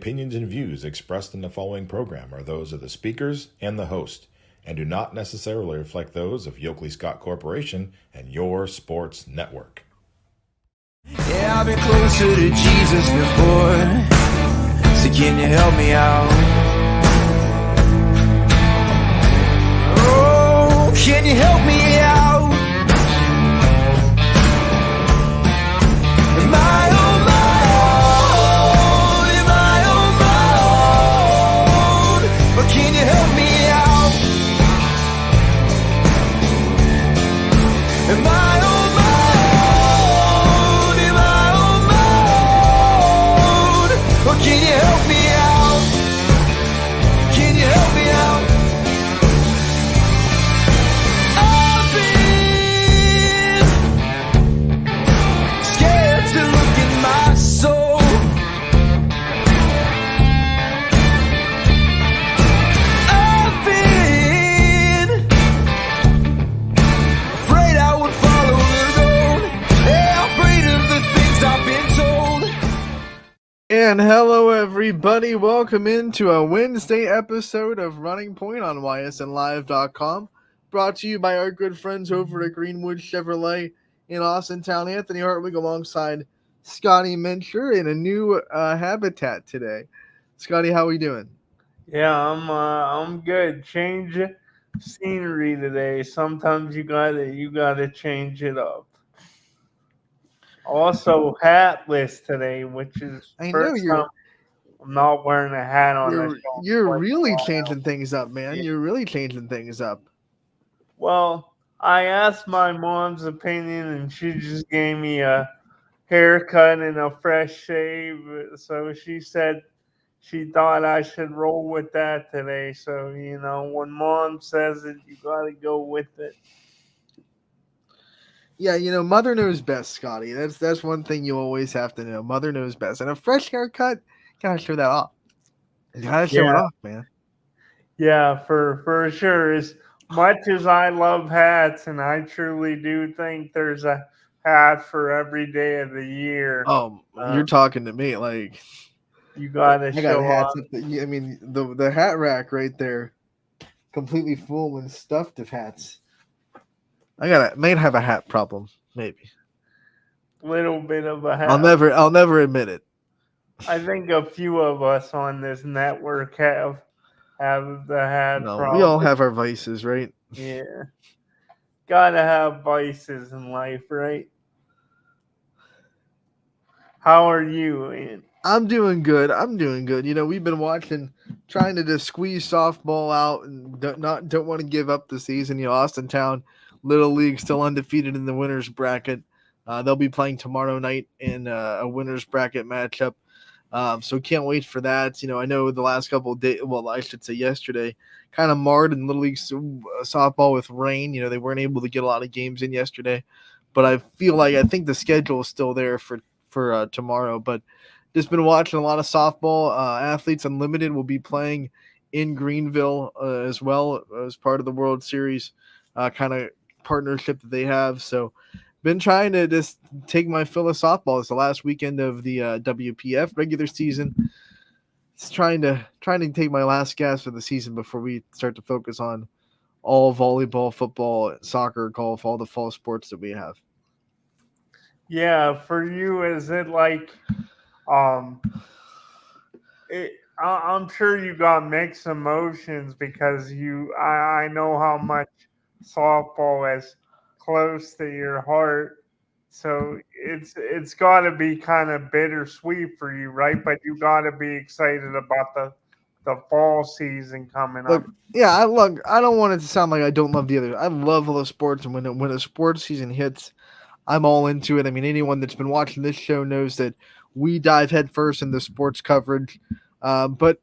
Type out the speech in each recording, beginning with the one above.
opinions and views expressed in the following program are those of the speakers and the host, and do not necessarily reflect those of Yoakley Scott Corporation and your sports network. Yeah, I've been closer to Jesus before, so can you help me out? Oh, can you help me out? Am I on my own? Am I on my own? Or can you help me out? Am I on my own? Am I on my own? Or can you help me out? Can you help me out? I've been scared to look in my soul. I've been afraid I would follow the road. Yeah, afraid of the things I've been told. And hello, everybody. Welcome into a Wednesday episode of Running Point on YSNLive.com. Brought to you by our good friends over at Greenwood Chevrolet in Austintown. Anthony Hartwig alongside Scotty Mencher in a new habitat today. Scotty, how we doing? Yeah, I'm good. Change scenery today. Sometimes you gotta change it up. Also, hatless today, which is I know first time I'm not wearing a hat on the show. You're Quite a really while. changing things up, man. Yeah. You're really changing things up. Well, I asked my mom's opinion, and she just gave me a haircut and a fresh shave. So she said she thought I should roll with that today. So, when mom says it, you got to go with it. Yeah, Mother knows best, Scotty. That's one thing you always have to know. Mother knows best. And a fresh haircut, gotta show that off. You gotta show it Yeah. off, man. Yeah, for sure. As much as I love hats, and I truly do think there's a hat for every day of the year, Oh, you're talking to me. Like, you got to I got show hats. off. I mean, the hat rack right there, completely full and stuffed of hats. Might have a hat problem, maybe. Little bit of a hat. I'll never admit it. I think a few of us on this network have the hat No, problem. we all have our vices, right? Yeah. Gotta have vices in life, right? How are you, Ian? I'm doing good. We've been trying to just squeeze softball out, and don't want to give up the season. Austintown Little League still undefeated in the winners bracket. They'll be playing tomorrow night in a winners bracket matchup. So can't wait for that. I know the last couple of days, well, I should say yesterday, kind of marred in Little League softball with rain. They weren't able to get a lot of games in yesterday, but I think the schedule is still there for tomorrow. But just been watching a lot of softball. Athletes Unlimited will be playing in Greenville as well as part of the World Series kind of partnership that they have. So been trying to just take my fill of softball. It's the last weekend of the WPF regular season. It's trying to take my last gas for the season before we start to focus on all volleyball, football, soccer, golf, all the fall sports that we have. Yeah, for you, is it like, I'm sure you got mixed emotions because I know how much softball is close to your heart, so it's got to be kind of bittersweet for you, right? But you got to be excited about the fall season coming up. Yeah, I don't want it to sound like I don't love the other. I love all the sports, and when a sports season hits, I'm all into it. I mean, anyone that's been watching this show knows that we dive headfirst into sports coverage. But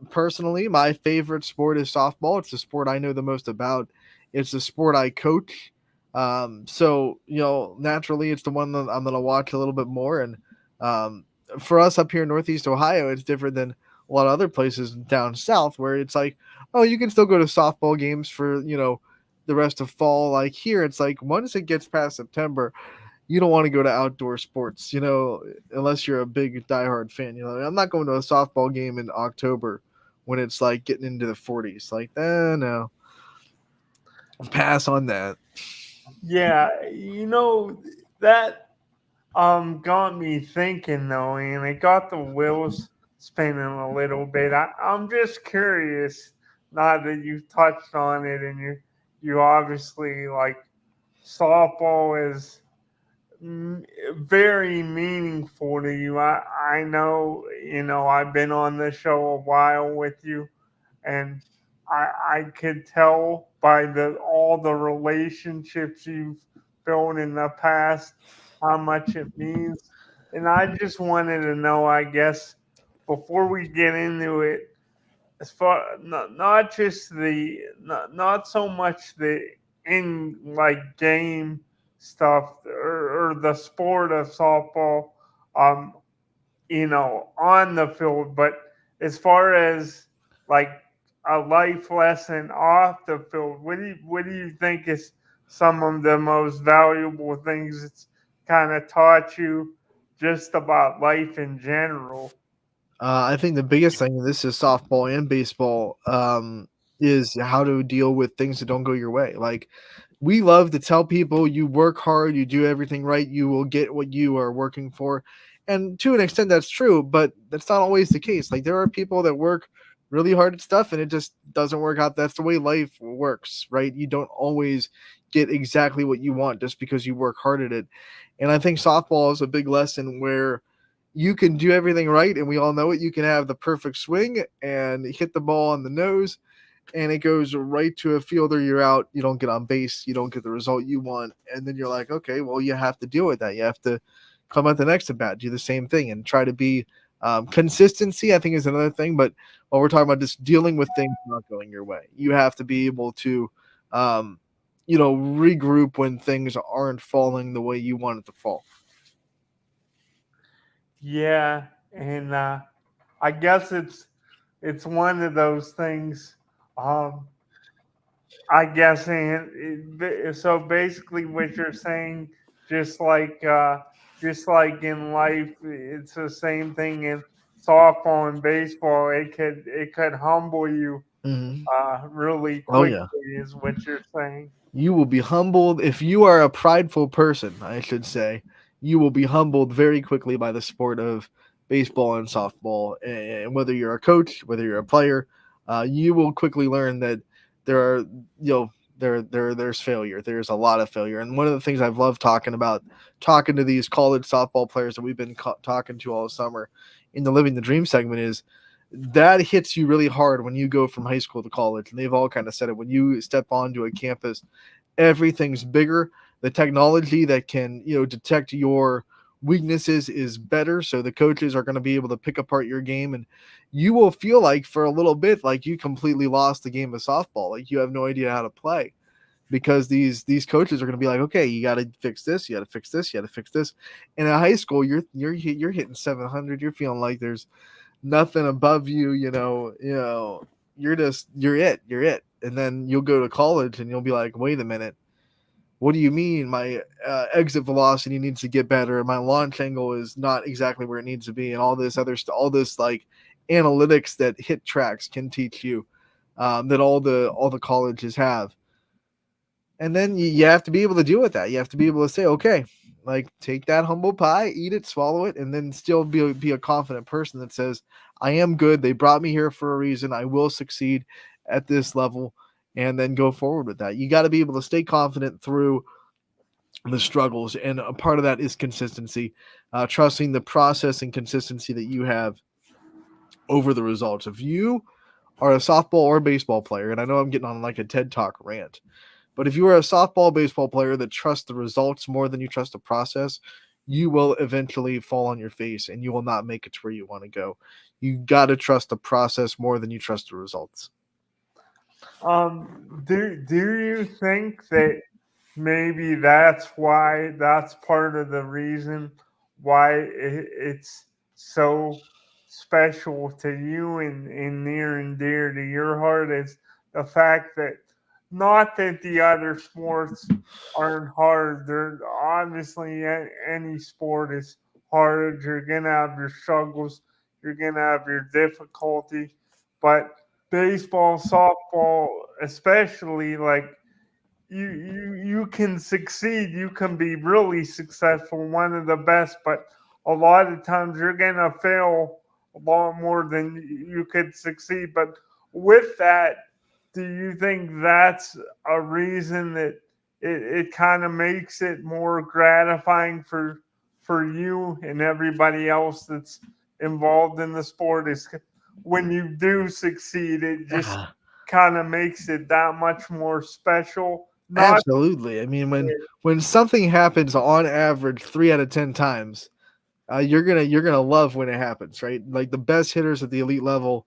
personally, my favorite sport is softball. It's the sport I know the most about. It's the sport I coach. So naturally, it's the one that I'm going to watch a little bit more. And for us up here in Northeast Ohio, it's different than a lot of other places down south where it's like, oh, you can still go to softball games for the rest of fall. Like here, it's like once it gets past September, you don't want to go to outdoor sports, unless you're a big diehard fan. I'm not going to a softball game in October when it's like getting into the 40s. Like, no, pass on that. Yeah, that got me thinking though, and it got the wheels spinning a little bit. I'm just curious, now that you touched on it, and you obviously like softball is very meaningful to you. I know, I've been on the show a while with you, and I could tell by the all the relationships you've built in the past how much it means. And I just wanted to know, I guess, before we get into it, as far not just not so much the in like game stuff, or the sport of softball, um on the field, but as far as like a life lesson off the field, what do you think is some of the most valuable things it's kind of taught you just about life in general? I think the biggest thing, and this is softball and baseball, is how to deal with things that don't go your way. Like, we love to tell people, you work hard, you do everything right, you will get what you are working for. And to an extent, that's true, but that's not always the case. Like, there are people that work really hard at stuff and it just doesn't work out. That's the way life works, right? You don't always get exactly what you want just because you work hard at it. And I think softball is a big lesson where you can do everything right, and we all know it. You can have the perfect swing and hit the ball on the nose, and it goes right to a fielder. You're out. You don't get on base. You don't get the result you want, and then you're like, okay, well, you have to deal with that. You have to come at the next at bat, do the same thing, and try to be consistency. I think is another thing, but while we're talking about just dealing with things not going your way, you have to be able to, regroup when things aren't falling the way you want it to fall. Yeah, and I guess it's one of those things. Um, I guess, and so basically, what you're saying, just like just like in life, it's the same thing in softball and baseball. It could humble you Hmm. really Oh quickly, yeah. is what you're saying. You will be humbled if you are a prideful person, I should say. You will be humbled very quickly by the sport of baseball and softball. And whether you're a coach, whether you're a player, you will quickly learn that there are, there's failure. There's a lot of failure. And one of the things I've loved talking to these college softball players that we've been talking to all summer in the Living the Dream segment, is that hits you really hard when you go from high school to college. And they've all kind of said it. When you step onto a campus, everything's bigger. The technology that can, detect your weaknesses is better. So the coaches are going to be able to pick apart your game, and you will feel like for a little bit like you completely lost the game of softball. Like you have no idea how to play, because these coaches are going to be like, okay, you got to fix this, you got to fix this, you got to fix this. And in high school, you're hitting 700. You're feeling like there's nothing above you. You're it. And then you'll go to college and you'll be like, wait a minute, what do you mean my exit velocity needs to get better, and my launch angle is not exactly where it needs to be, and all this other stuff, all this like analytics that hit tracks can teach you, that all the colleges have. And then you have to be able to deal with that. You have to be able to say, okay, like take that humble pie, eat it, swallow it, and then still be a confident person that says, I am good. They brought me here for a reason. I will succeed at this level, and then go forward with that. You got to be able to stay confident through the struggles. And a part of that is consistency, trusting the process and consistency that you have over the results. If you are a softball or baseball player, and I know I'm getting on like a TED Talk rant, but if you are a softball, baseball player that trusts the results more than you trust the process, you will eventually fall on your face and you will not make it to where you want to go. You got to trust the process more than you trust the results. Do you think that maybe that's part of the reason why it's so special to you, and near and dear to your heart, is the fact that not that the other sports aren't hard. They're obviously any sport is hard. You're gonna have your struggles. You're gonna have your difficulty. But baseball, softball, especially, like you can succeed. You can be really successful, one of the best. But a lot of times you're gonna fail a lot more than you could succeed. But with that, do you think that's a reason that it kind of makes it more gratifying for you and everybody else that's involved in the sport? Is when you do succeed, it just kind of makes it that much more special. Not Absolutely. I mean, when something happens on average 3 out of 10 times, you're gonna love when it happens, right? Like the best hitters at the elite level,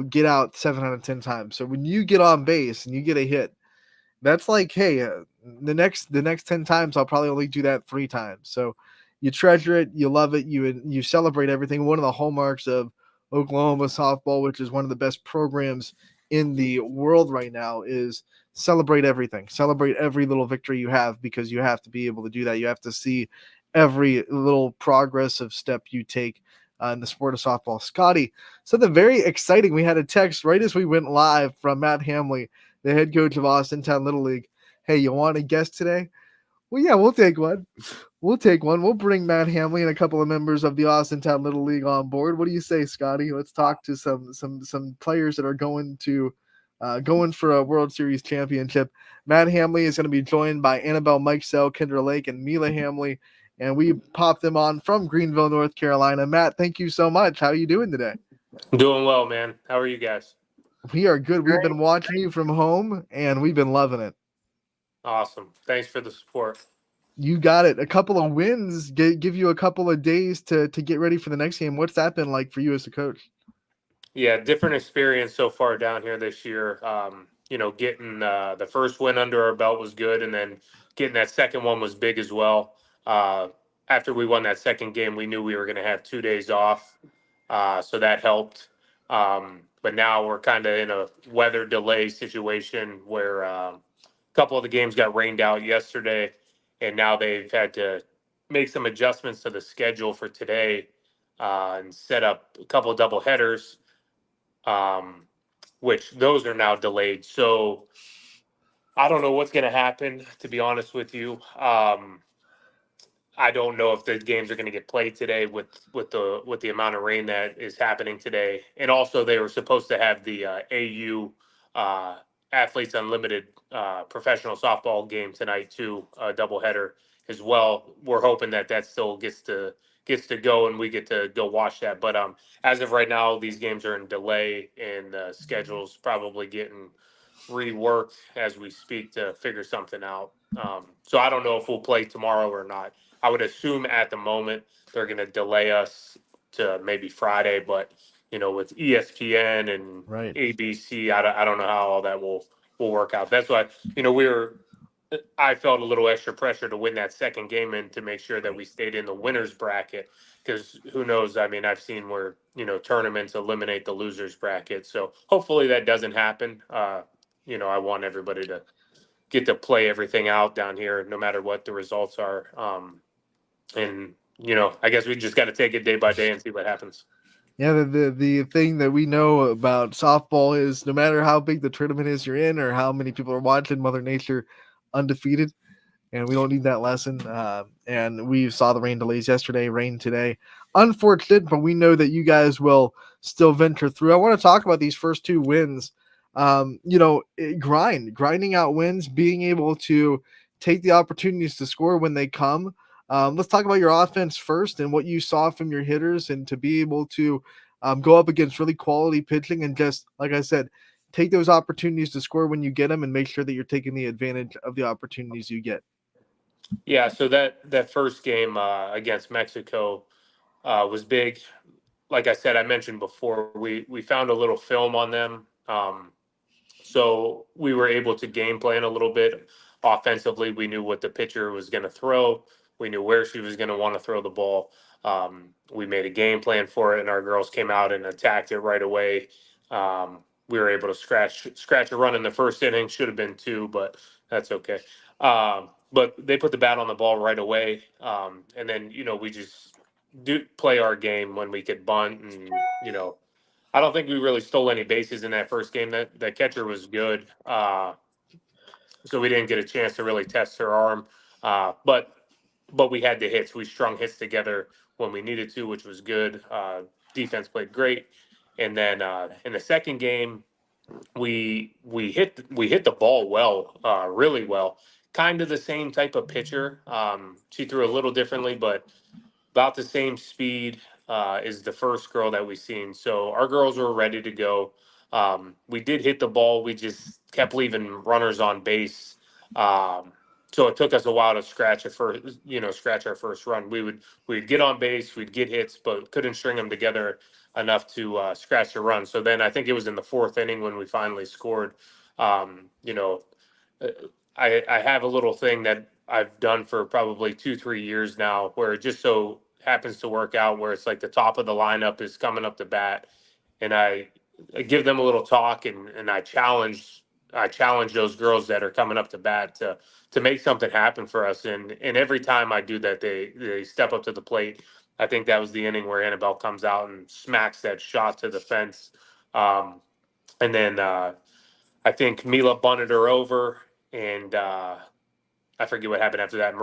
get out 7 out of 10 times. So when you get on base and you get a hit, that's like, hey, the next 10 times I'll probably only do that 3 times. So you treasure it, you love it, you celebrate everything. One of the hallmarks of Oklahoma softball, which is one of the best programs in the world right now, is celebrate everything. Celebrate every little victory you have, because you have to be able to do that. You have to see every little progressive step you take in the sport of softball. Scotty, something very exciting. We had a text right as we went live from Matt Hamley, the head coach of Austintown Little League. Hey, you want a guest today? Well, yeah, we'll take one. We'll take one. We'll bring Matt Hamley and a couple of members of the Austintown Little League on board. What do you say, Scotty? Let's talk to some players that are going for a World Series championship. Matt Hamley is going to be joined by Annabelle Mikesell, Kendra Lake, and Mila Hamley, and we popped them on from Greenville, North Carolina. Matt, thank you so much. How are you doing today? I'm doing well, man. How are you guys? We are good. We've been watching you from home, and we've been loving it. Awesome. Thanks for the support. You got it. A couple of wins give you a couple of days to get ready for the next game. What's that been like for you as a coach? Yeah, different experience so far down here this year. Getting the first win under our belt was good, and then getting that second one was big as well. After we won that second game, we knew we were going to have 2 days off, so that helped. But now we're kind of in a weather delay situation where a couple of the games got rained out yesterday, and now they've had to make some adjustments to the schedule for today and set up a couple of double headers, which those are now delayed. So I don't know what's going to happen, to be honest with you. I don't know if the games are going to get played today with the amount of rain that is happening today. And also, they were supposed to have the AU Athletes Unlimited professional softball game tonight too, a doubleheader as well. We're hoping that still gets to go and we get to go watch that. But as of right now, these games are in delay, and the schedule's probably getting reworked as we speak to figure something out. So I don't know if we'll play tomorrow or not. I would assume at the moment they're going to delay us to maybe Friday, but with ESPN and Right. ABC, I don't know how all that will work out. That's why I felt a little extra pressure to win that second game and to make sure that we stayed in the winners bracket, because who knows? I mean, I've seen where tournaments eliminate the losers bracket, so hopefully that doesn't happen. I want everybody to get to play everything out down here, no matter what the results are. And I guess we just got to take it day by day and see what happens. Yeah, the thing that we know about softball is no matter how big the tournament is you're in or how many people are watching, Mother Nature undefeated, and we don't need that lesson. And we saw the rain delays yesterday, rain today. Unfortunate, but we know that you guys will still venture through. I want to talk about these first two wins. Grinding out wins, being able to take the opportunities to score when they come. Let's talk about your offense first and what you saw from your hitters, and to be able to go up against really quality pitching and just, like I said, take those opportunities to score when you get them and make sure that you're taking the advantage of the opportunities you get. Yeah, so that first game against Mexico was big. Like I said, I mentioned before, we found a little film on them. So we were able to game plan a little bit offensively. We knew what the pitcher was going to throw. We knew where she was going to want to throw the ball. We made a game plan for it, and our girls came out and attacked it right away. we were able to scratch a run in the first inning. Should have been two, but that's okay. But they put the bat on the ball right away, and then we just do play our game when we could bunt, and I don't think we really stole any bases in that first game. That catcher was good, so we didn't get a chance to really test her arm. But we had the hits. We strung hits together when we needed to, which was good. Defense played great, and then in the second game, we hit the ball well, really well. Kind of the same type of pitcher. She threw a little differently, but about the same speed is the first girl that we seen. So our girls were ready to go. We did hit the ball. We just kept leaving runners on base. So it took us a while to scratch our first run. We'd get on base, we'd get hits, but couldn't string them together enough to scratch a run. So then I think it was in the fourth inning when we finally scored. Um, you know, uh, I have a little thing that I've done for probably 2-3 years now, where it just so happens to work out where it's like the top of the lineup is coming up to bat, and I give them a little talk, and I challenge those girls that are coming up to bat to make something happen for us, and every time I do that, they step up to the plate. I think that was the inning where Annabelle comes out and smacks that shot to the fence, um, and then I think Mila bunted her over, and I forget what happened after that.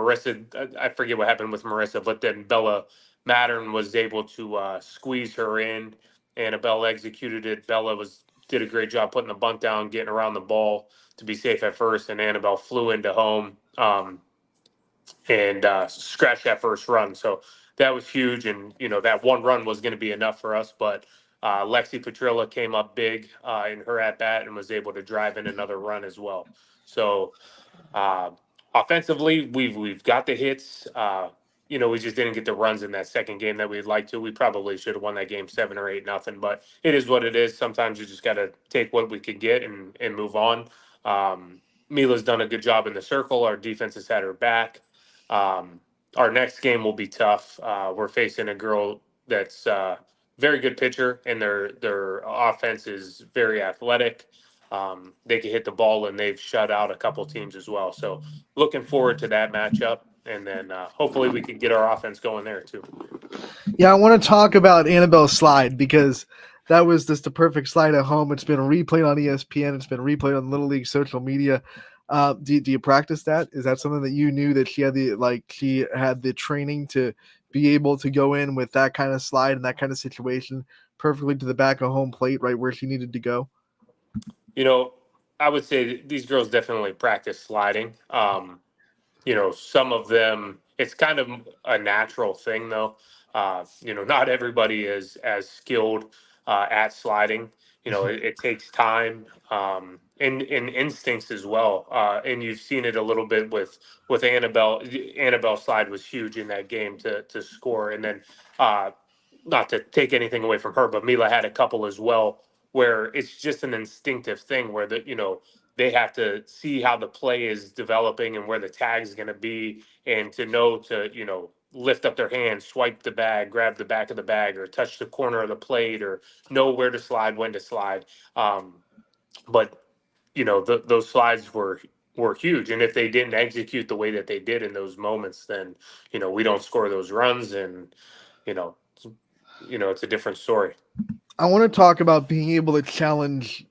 I forget what happened with Marissa, but then Bella Mattern was able to squeeze her in. Annabelle executed it. Did a great job putting the bunt down, getting around the ball to be safe at first, and Annabelle flew into home and scratched that first run. So that was huge, and that one run was going to be enough for us, but. Lexi Petrilla came up big in her at bat and was able to drive in another run as well. So uh, offensively, we've got the hits. We just didn't get the runs in that second game that we'd like to. We probably should have won that game 7 or 8-0, but it is what it is. Sometimes you just got to take what we could get and move on. Um, Mila's done a good job in the circle. Our defense has had her back. Um, our next game will be tough. We're facing a girl that's very good pitcher, and their offense is very athletic. They can hit the ball, and they've shut out a couple teams as well. So looking forward to that matchup, and then hopefully we can get our offense going there too. Yeah, I want to talk about Annabelle's slide because that was just the perfect slide at home. It's been replayed on ESPN. It's been replayed on Little League social media. Do you practice that? Is that something that you knew that she had the training to be able to go in with that kind of slide and that kind of situation perfectly to the back of home plate, right where she needed to go? I would say these girls definitely practice sliding. Some of them, it's kind of a natural thing though. Not everybody is as skilled at sliding. It takes time and instincts as well. And you've seen it a little bit with Annabelle. Annabelle slide was huge in that game to score. And then not to take anything away from her, but Mila had a couple as well where it's just an instinctive thing where they have to see how the play is developing and where the tag is going to be, and to know to lift up their hand, swipe the bag, grab the back of the bag, or touch the corner of the plate, or know where to slide, when to slide. But those slides were huge, and if they didn't execute the way that they did in those moments, then we don't score those runs, and you know it's a different story. I want to talk about being able to challenge,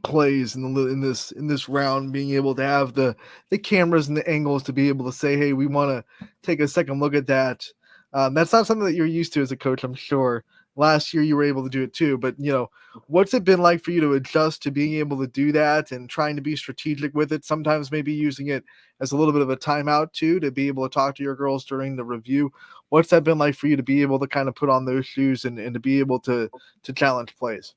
plays in this round, being able to have the cameras and the angles to be able to say, hey, we want to take a second look at that. That's not something that you're used to as a coach, I'm sure. Last year you were able to do it too, but what's it been like for you to adjust to being able to do that and trying to be strategic with it? Sometimes maybe using it as a little bit of a timeout too, to be able to talk to your girls during the review. What's that been like for you to be able to kind of put on those shoes and to be able to challenge plays?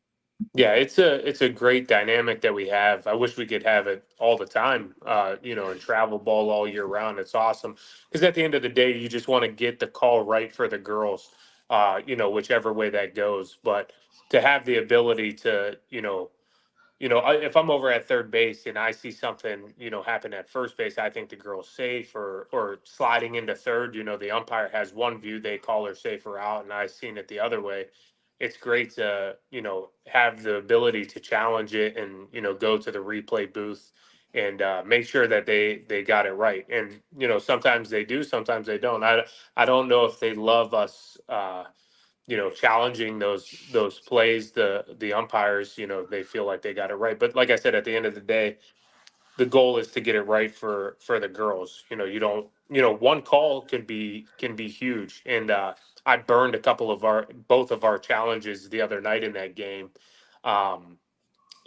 Yeah, it's a great dynamic that we have. I wish we could have it all the time, and travel ball all year round. It's awesome because at the end of the day, you just want to get the call right for the girls, whichever way that goes. But to have the ability to, if I'm over at third base and I see something, happen at first base, I think the girl's safe, or sliding into third. The umpire has one view, they call her safe or out, and I've seen it the other way. it's great to, have the ability to challenge it and, go to the replay booth and make sure that they got it right. And, sometimes they do, sometimes they don't. I don't know if they love us, challenging those plays. The umpires, they feel like they got it right. But like I said, at the end of the day, the goal is to get it right for the girls. You don't, one call can be huge. And I burned a couple of both of our challenges the other night in that game. Um,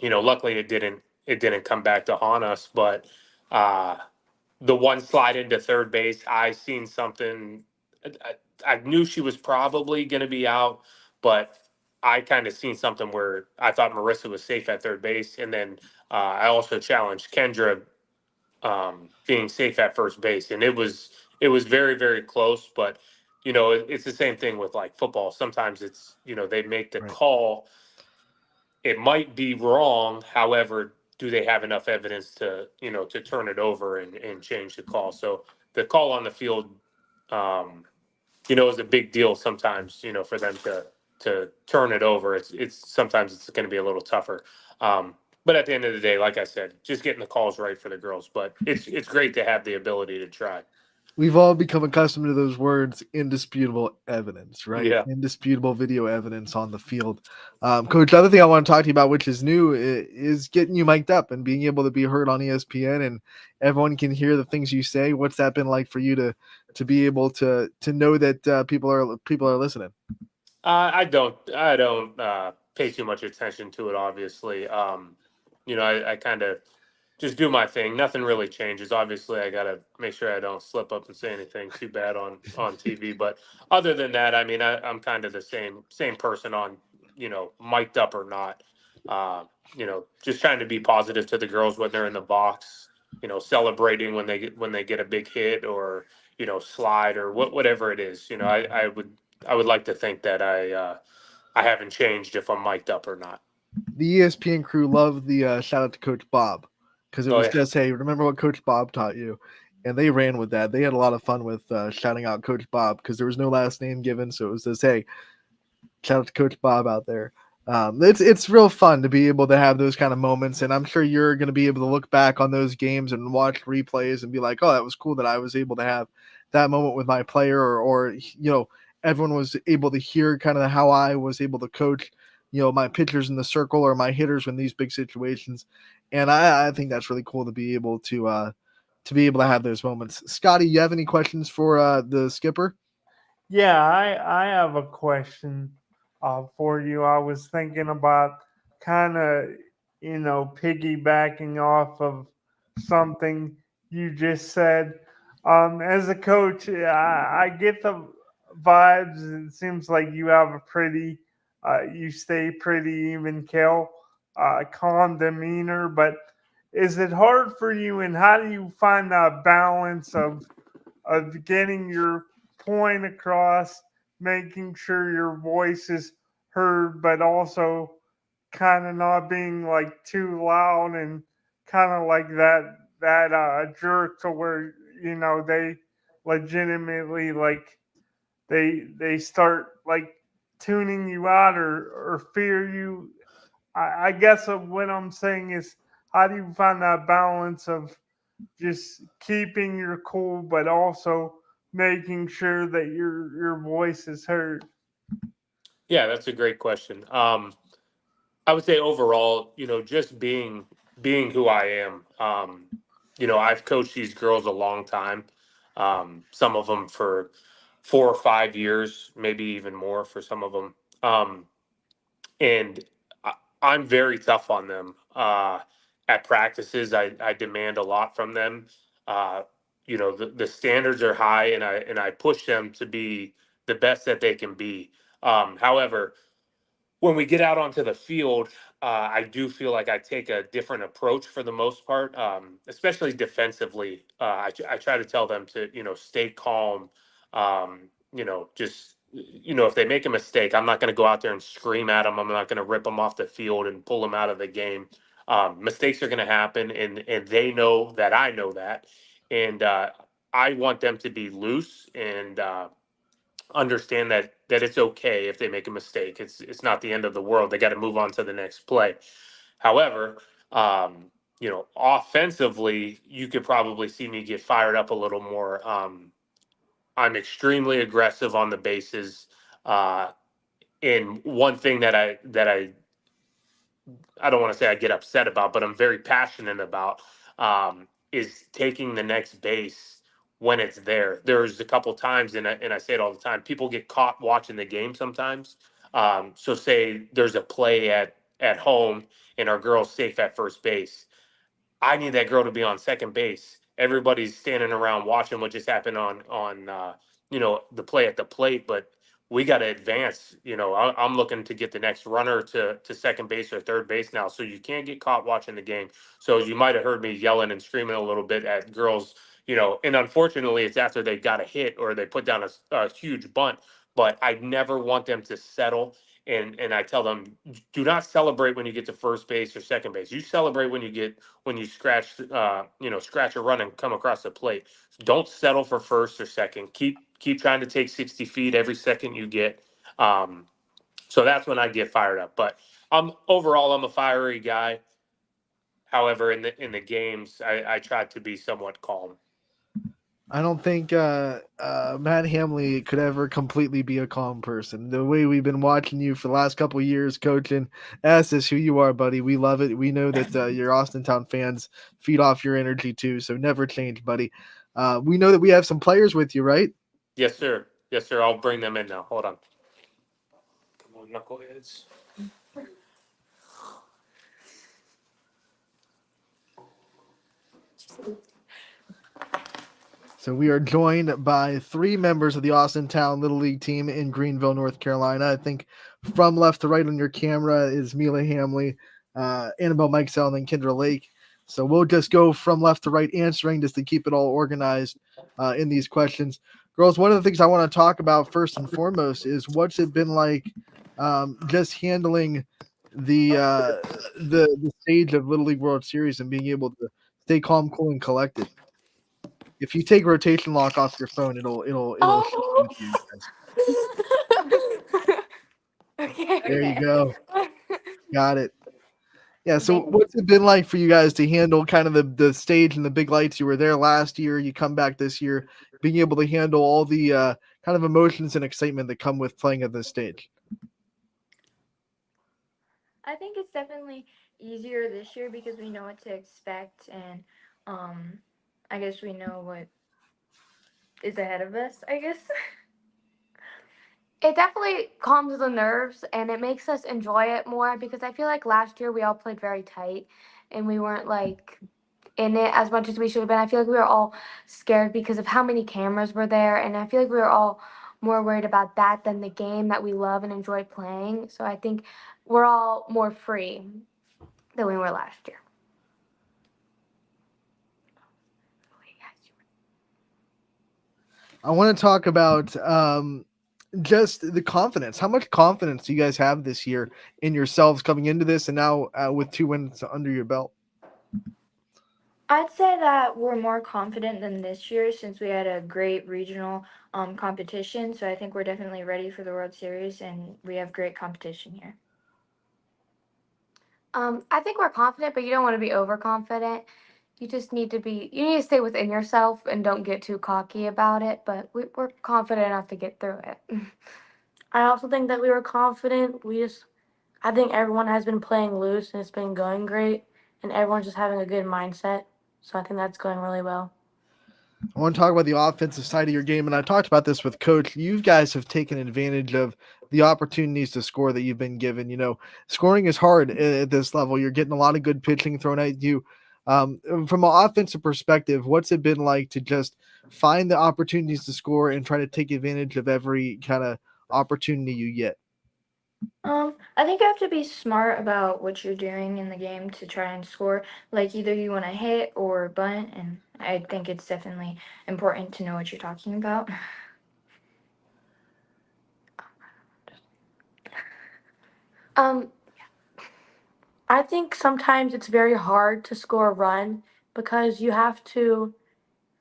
luckily it didn't come back to haunt us, but uh, the one slide into third base, I seen something. I knew she was probably going to be out, but I kind of seen something where I thought Marissa was safe at third base, and then I also challenged Kendra being safe at first base, and it was very very close. But it's the same thing with like football. Sometimes it's they make the Right. call. It might be wrong. However, do they have enough evidence to turn it over and change the call? So the call on the field, is a big deal sometimes. For them to turn it over, it's sometimes it's going to be a little tougher. But at the end of the day, like I said, just getting the calls right for the girls. But it's great to have the ability to try. We've all become accustomed to those words, indisputable evidence, right? Yeah. Indisputable video evidence on the field. Coach, the other thing I want to talk to you about, which is new, is getting you mic'd up and being able to be heard on ESPN and everyone can hear the things you say. What's that been like for you to be able to know that people are listening? I don't pay too much attention to it. Obviously, I kind of just do my thing. Nothing really changes. Obviously, I gotta make sure I don't slip up and say anything too bad on TV. But other than that, I mean, I'm kind of the same person on mic'd up or not. Just trying to be positive to the girls when they're in the box. Celebrating when they get a big hit or slide or whatever it is. I would like to think that I haven't changed if I'm mic'd up or not. The ESPN crew loved the shout out to Coach Bob because it Oh was yeah. just, hey, remember what Coach Bob taught you? And they ran with that. They had a lot of fun with shouting out Coach Bob because there was no last name given. So it was just, hey, shout out to Coach Bob out there. It's real fun to be able to have those kind of moments, and I'm sure you're going to be able to look back on those games and watch replays and be like, oh, that was cool that I was able to have that moment with my player, or everyone was able to hear kind of how I was able to coach, my pitchers in the circle or my hitters in these big situations, and I think that's really cool to be able to have those moments. Scotty, you have any questions for the skipper? Yeah, I have a question for you. I was thinking about kind of, piggybacking off of something you just said. As a coach, I get the vibes. It seems like you have you stay pretty even keel, calm demeanor. But is it hard for you, and how do you find that balance of getting your point across, making sure your voice is heard, but also kind of not being like too loud and kind of like that jerk to where they legitimately like they start like tuning you out or fear you. I guess what I'm saying is, how do you find that balance of just keeping your cool, but also making sure that your voice is heard? Yeah, that's a great question. I would say overall, just being who I am. I've coached these girls a long time. Some of them for 4 or 5 years, maybe even more for some of them. And I'm very tough on them. At practices, I demand a lot from them. Uh, the standards are high, and I push them to be the best that they can be. However, when we get out onto the field, I do feel like I take a different approach for the most part, especially defensively. I try to tell them to, stay calm. Just, if they make a mistake, I'm not going to go out there and scream at them. I'm not going to rip them off the field and pull them out of the game. Mistakes are going to happen, and they know that I know that. And I want them to be loose and understand that it's okay if they make a mistake. It's not the end of the world. They got to move on to the next play. However, offensively, you could probably see me get fired up a little more. I'm extremely aggressive on the bases. And one thing that I don't want to say I get upset about, but I'm very passionate about, is taking the next base when it's there. There's a couple times, and I say it all the time, people get caught watching the game sometimes. So say there's a play at home and our girl's safe at first base. I need that girl to be on second base. Everybody's standing around watching what just happened on the play at the plate, but we got to advance. I'm looking to get the next runner to second base or third base now, so you can't get caught watching the game. So you might have heard me yelling and screaming a little bit at girls. And unfortunately, it's after they got a hit or they put down a huge bunt. But I never want them to settle, and I tell them, do not celebrate when you get to first base or second base. You celebrate when you scratch a run and come across the plate. Don't settle for first or second. Keep trying to take 60 feet every second you get. Um, so that's when I get fired up. But I'm a fiery guy. However, in the games, I try to be somewhat calm. I don't think Matt Hamley could ever completely be a calm person. The way we've been watching you for the last couple of years coaching, ask us who you are, buddy. We love it. We know that your Austintown fans feed off your energy too, so never change, buddy. We know that we have some players with you, right? Yes, sir. Yes, sir. I'll bring them in now. Hold on. Come on, knuckleheads. So we are joined by three members of the Austintown Little League team in Greenville, North Carolina. I think from left to right on your camera is Mila Hamley, Annabelle Mikesell, and then Kendra Lake. So we'll just go from left to right answering just to keep it all organized in these questions. Girls, one of the things I want to talk about first and foremost is what's it been like just handling the stage of Little League World Series and being able to stay calm, cool, and collected. If you take rotation lock off your phone, it'll show Oh. it to you guys. Okay. There you Okay. go. Got it. Yeah. So Okay. what's it been like for you guys to handle kind of the stage and the big lights? You were there last year. You come back this year, being able to handle all the kind of emotions and excitement that come with playing at this stage. I think it's definitely easier this year because we know what to expect, and I guess we know what is ahead of us, I guess. It definitely calms the nerves and it makes us enjoy it more because I feel like last year we all played very tight and we weren't like in it as much as we should have been. I feel like we were all scared because of how many cameras were there, and I feel like we were all more worried about that than the game that we love and enjoy playing. So I think we're all more free than we were last year. I want to talk about just the confidence. How much confidence do you guys have this year in yourselves coming into this, and now with 2 wins under your belt? I'd say that we're more confident than this year since we had a great regional competition. So I think we're definitely ready for the World Series, and we have great competition here. I think we're confident, but you don't want to be overconfident. You just need to stay within yourself and don't get too cocky about it. But we're confident enough to get through it. I also think that we were confident. I think everyone has been playing loose and it's been going great, and everyone's just having a good mindset. So I think that's going really well. I want to talk about the offensive side of your game, and I talked about this with Coach. You guys have taken advantage of the opportunities to score that you've been given. Scoring is hard at this level. You're getting a lot of good pitching thrown at you. From an offensive perspective, what's it been like to just find the opportunities to score and try to take advantage of every kind of opportunity you get? I think you have to be smart about what you're doing in the game to try and score. Like either you want to hit or bunt, and I think it's definitely important to know what you're talking about. Um, I think sometimes it's very hard to score a run because you have to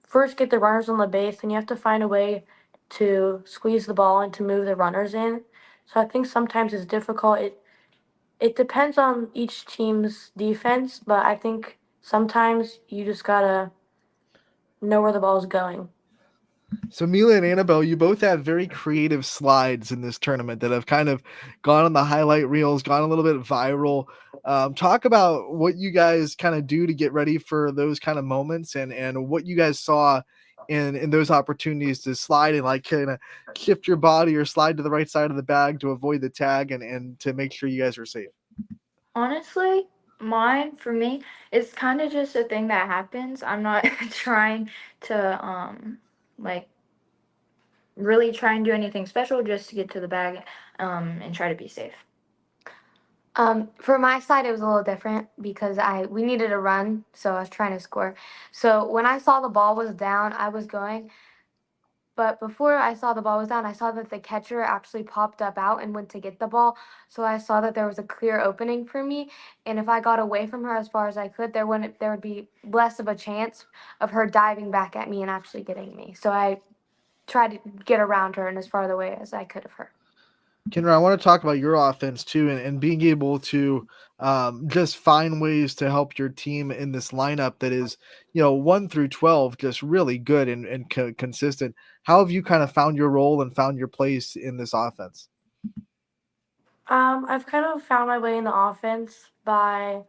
first get the runners on the base and you have to find a way to squeeze the ball and to move the runners in. So I think sometimes it's difficult. It depends on each team's defense, but I think sometimes you just gotta know where the ball's going. So Mila and Annabelle, you both have very creative slides in this tournament that have kind of gone on the highlight reels, gone a little bit viral. Talk about what you guys kind of do to get ready for those kind of moments, and what you guys saw in those opportunities to slide and like kind of shift your body or slide to the right side of the bag to avoid the tag and to make sure you guys are safe. Honestly, mine for me, it's kind of just a thing that happens. I'm not trying to like really try and do anything special just to get to the bag and try to be safe. For my side, it was a little different because we needed a run, so I was trying to score. So when I saw the ball was down, I was going. But before I saw the ball was down, I saw that the catcher actually popped up out and went to get the ball. So I saw that there was a clear opening for me, and if I got away from her as far as I could, there would be less of a chance of her diving back at me and actually getting me. So I tried to get around her and as far away as I could of her. Kendra, I want to talk about your offense too, and being able to just find ways to help your team in this lineup that is, 1 through 12, just really good and consistent. How have you kind of found your role and found your place in this offense? I've kind of found my way in the offense by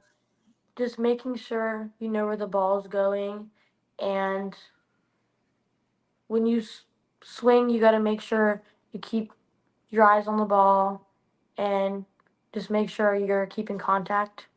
just making sure you know where the ball's going, and when you swing, you got to make sure you keep your eyes on the ball and just make sure you're keeping contact.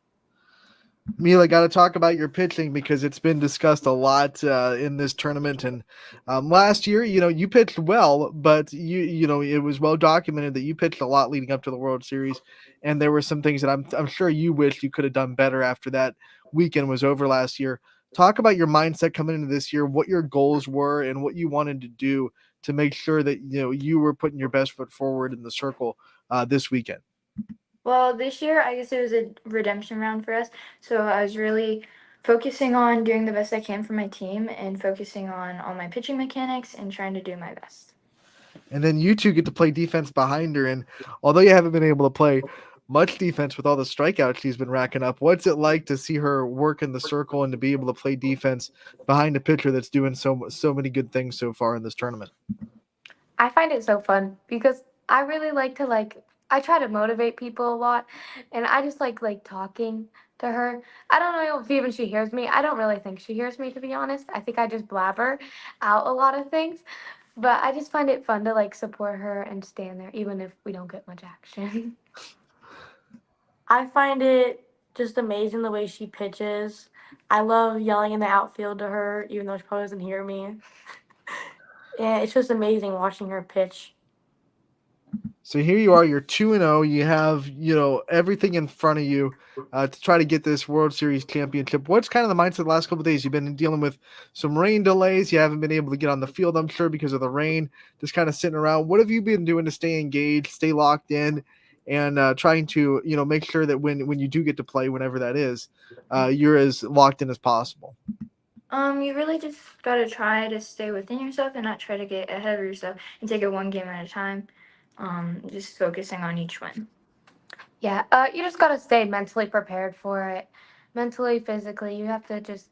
Mila, got to talk about your pitching because it's been discussed a lot in this tournament. And last year, you pitched well, but it was well documented that you pitched a lot leading up to the World Series, and there were some things that I'm sure you wish you could have done better after that weekend was over last year. Talk about your mindset coming into this year, what your goals were, and what you wanted to do to make sure that you were putting your best foot forward in the circle this weekend. Well, this year, I guess it was a redemption round for us. So I was really focusing on doing the best I can for my team and focusing on all my pitching mechanics and trying to do my best. And then you two get to play defense behind her. And although you haven't been able to play much defense with all the strikeouts she's been racking up, what's it like to see her work in the circle and to be able to play defense behind a pitcher that's doing so many good things so far in this tournament? I find it so fun because I really like to I try to motivate people a lot, and I just like talking to her. I don't know if even she hears me. I don't really think she hears me, to be honest. I think I just blabber out a lot of things, but I just find it fun to support her and stand there even if we don't get much action. I find it just amazing the way she pitches. I love yelling in the outfield to her, even though she probably doesn't hear me. Yeah, it's just amazing watching her pitch. So here you are, you're 2-0. You have, everything in front of you to try to get this World Series championship. What's kind of the mindset the last couple of days? You've been dealing with some rain delays. You haven't been able to get on the field, I'm sure, because of the rain, just kind of sitting around. What have you been doing to stay engaged, stay locked in, and trying to, make sure that when you do get to play, whenever that is, you're as locked in as possible? You really just gotta try to stay within yourself and not try to get ahead of yourself and take it one game at a time. Just focusing on each one. Yeah, you just gotta stay mentally prepared for it. Mentally, physically, you have to just,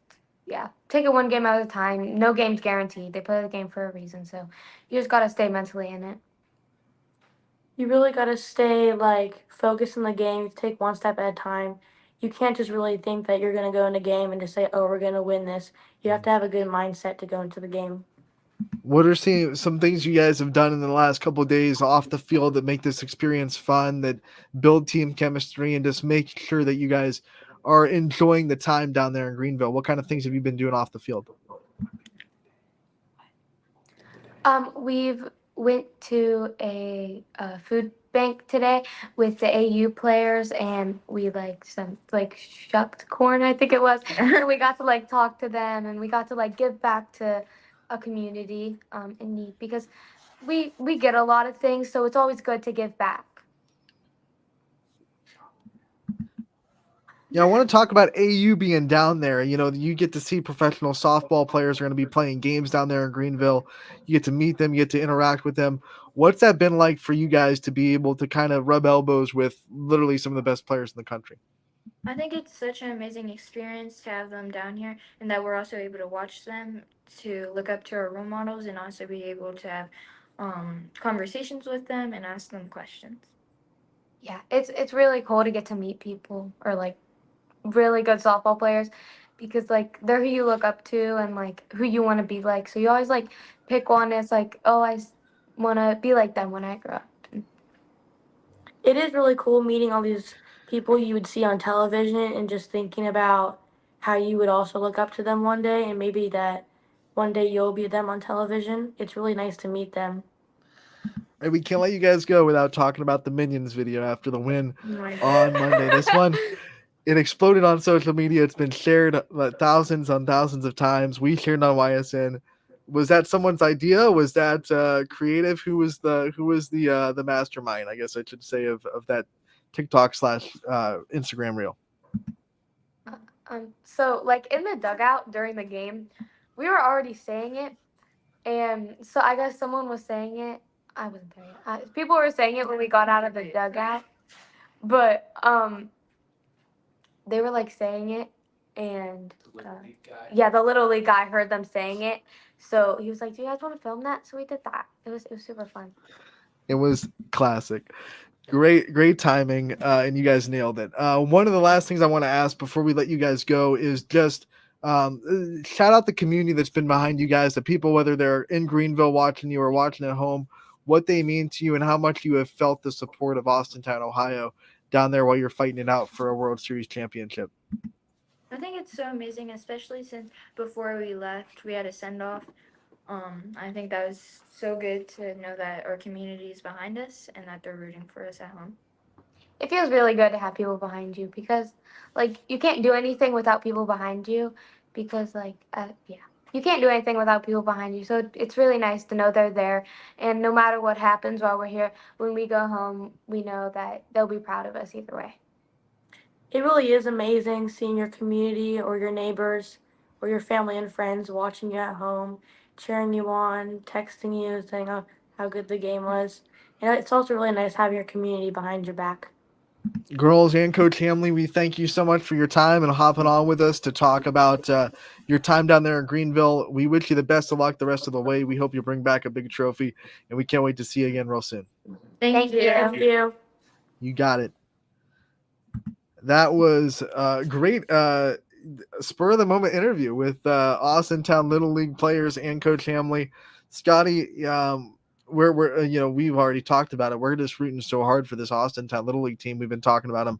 yeah, take it one game at a time. No game's guaranteed. They play the game for a reason, so you just gotta stay mentally in it. You really got to stay focused in the game, take one step at a time. You can't just really think that you're going to go in a game and just say, "Oh, we're going to win this." You have to have a good mindset to go into the game. What are some things you guys have done in the last couple of days off the field that make this experience fun, that build team chemistry, and just make sure that you guys are enjoying the time down there in Greenville? What kind of things have you been doing off the field? We've went to a food bank today with the AU players, and we some shucked corn, I think it was. And we got to talk to them, and we got to give back to a community in need because we get a lot of things, so it's always good to give back. Yeah, I want to talk about AU being down there. You get to see professional softball players are going to be playing games down there in Greenville. You get to meet them, you get to interact with them. What's that been like for you guys to be able to kind of rub elbows with literally some of the best players in the country? I think it's such an amazing experience to have them down here, and that we're also able to watch them, to look up to our role models, and also be able to have conversations with them and ask them questions. Yeah, it's really cool to get to meet people or like really good softball players because like they're who you look up to and like who you want to be like. So you always like pick one that's like, oh, want to be like them when I grow up. It is really cool meeting all these people you would see on television and just thinking about how you would also look up to them one day and maybe that one day you'll be them on television. It's really nice to meet them. And we can't let you guys go without talking about the Minions video after the win Oh my on God. Monday. This one, it exploded on social media. It's been shared thousands on thousands of times. We shared on YSN. Was that someone's idea? Was that creative? Who was the mastermind? I guess I should say of that TikTok slash Instagram reel. So like in the dugout during the game, we were already saying it, and so I guess someone was saying it. I wasn't there yet. People were saying it when we got out of the dugout, but they were like saying it, and yeah, the little league guy heard them saying it, so he was like, "Do you guys want to film that?" So we did that. It was super fun. It was classic. Great timing, and you guys nailed it. One of the last things I want to ask before we let you guys go is just shout out the community that's been behind you guys, the people, whether they're in Greenville watching you or watching at home, what they mean to you and how much you have felt the support of Austintown, Ohio, down there while you're fighting it out for a World Series championship. I think it's so amazing, especially since before we left, we had a send off. I think that was so good to know that our community is behind us and that they're rooting for us at home. It feels really good to have people behind you because like you can't do anything without people behind you because like yeah, you can't do anything without people behind you, so it's really nice to know they're there, and no matter what happens while we're here, when we go home we know that they'll be proud of us either way. It really is amazing seeing your community or your neighbors or your family and friends watching you at home, cheering you on, texting you, saying how good the game was. And it's also really nice having your community behind your back. Girls and Coach Hamley, we thank you so much for your time and hopping on with us to talk about your time down there in Greenville. We wish you the best of luck the rest of the way. We hope you bring back a big trophy, and we can't wait to see you again real soon. Thank you. Thank you. You got it. That was a great spur of the moment interview with Austintown Little League players and Coach Hamley. Scotty, we're we've already talked about it. We're just rooting so hard for this Austintown Little League team. We've been talking about them.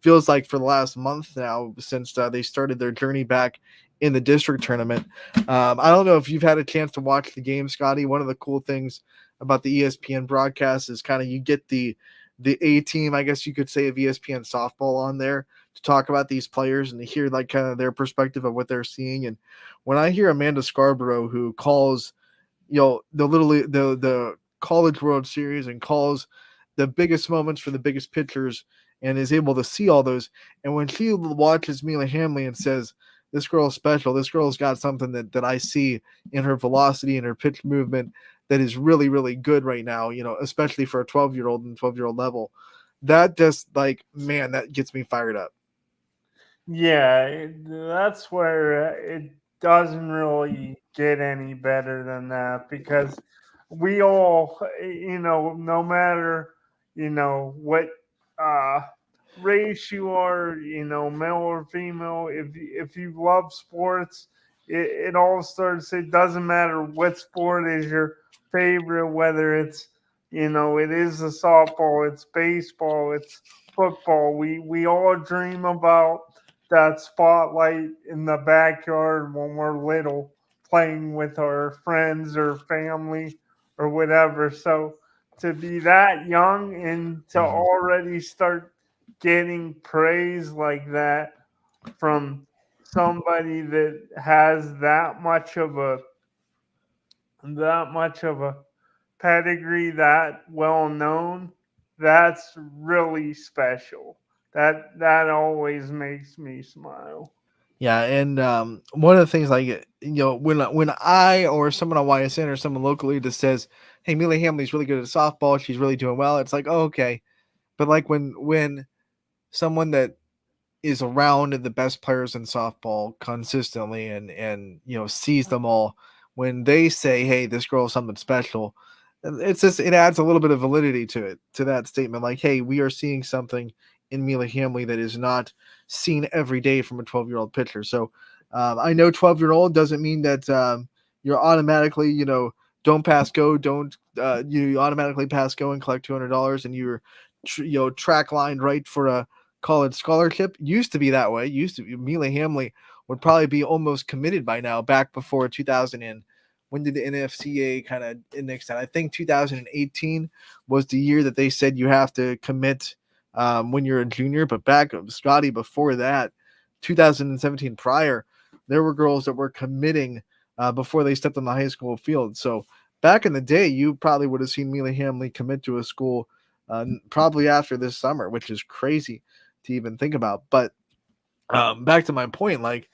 Feels like for the last month now since they started their journey back in the district tournament. I don't know if you've had a chance to watch the game, Scotty. One of the cool things about the ESPN broadcast is kind of you get the A team, I guess you could say, of ESPN softball on there to talk about these players and to hear like kind of their perspective of what they're seeing. And when I hear Amanda Scarborough, who calls the college World Series and calls the biggest moments for the biggest pitchers and is able to see all those. And when she watches Mila Hamley and says, this girl's special, this girl's got something that I see in her velocity and her pitch movement that is really, really good right now, especially for a 12-year-old and 12-year-old level. That just like, man, that gets me fired up. Yeah, that's where it doesn't really get any better than that because we all, no matter, what uh, race you are, male or female, if you love sports, it all starts. It doesn't matter what sport is your favorite, whether it's, it is a softball, it's baseball, it's football. We all dream about that spotlight in the backyard when we're little, playing with our friends or family or whatever. So to be that young and to already start getting praise like that from somebody that has that much of a pedigree, that well known, that's really special. that always makes me smile. Yeah, and one of the things like when I or someone on YSN or someone locally just says, "Hey, Mila Hamley's really good at softball. She's really doing well." It's like, oh, okay, but like when someone that is around the best players in softball consistently and sees them all, when they say, "Hey, this girl is something special," it's just it adds a little bit of validity to that statement. Like, hey, we are seeing something in Mila Hamley that is not seen every day from a 12-year-old pitcher. So I know 12-year-old doesn't mean that you're automatically don't pass go, don't you automatically pass go and collect $200 and you're track lined right for a college scholarship. Used to be that way. Used to be. Mila Hamley would probably be almost committed by now, back before 2000 and when did the NFCA kind of index that? I think 2018 was the year that they said you have to commit when you're a junior. But back, Scotty, before that, 2017 prior, there were girls that were committing before they stepped on the high school field. So back in the day, you probably would have seen Mila Hamley commit to a school probably after this summer, which is crazy to even think about. But back to my point, like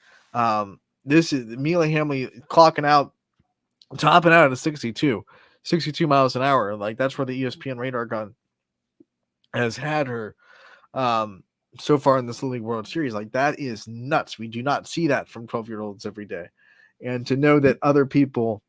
this is Mila Hamley clocking out, topping out at 62 miles an hour. Like that's where the ESPN radar gun has had her so far in this Little League World Series. Like that is nuts. We do not see that from 12-year-olds every day. And to know that other people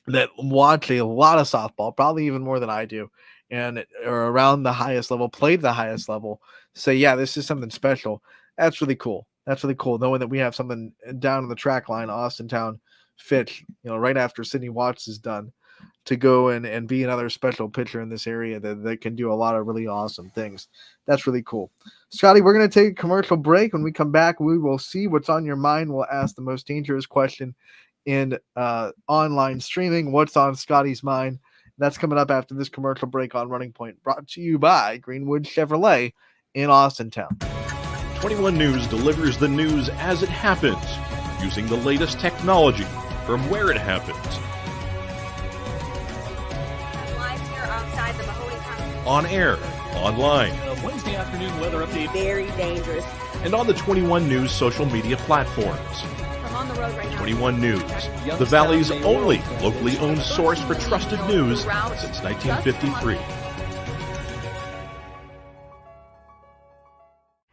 that watch a lot of softball, probably even more than I do, and are around the highest level, played the highest level, say, yeah, this is something special. That's really cool. That's really cool. Knowing that we have something down in the track line, Austintown Fitch, right after Sydney Watts is done, to go and be another special pitcher in this area that can do a lot of really awesome things. That's really cool. Scotty, we're going to take a commercial break. When we come back, we will see what's on your mind. We'll ask the most dangerous question in online streaming. What's on Scotty's mind? That's coming up after this commercial break on Running Point, brought to you by Greenwood Chevrolet in Austintown. 21 News delivers the news as it happens, using the latest technology from where it happens. Live here outside the Mahoney County. On air, online, Wednesday afternoon weather update. Very dangerous. and on the 21 News social media platforms. I'm on the road right now. 21 News, the Valley's only locally owned source for trusted news since 1953.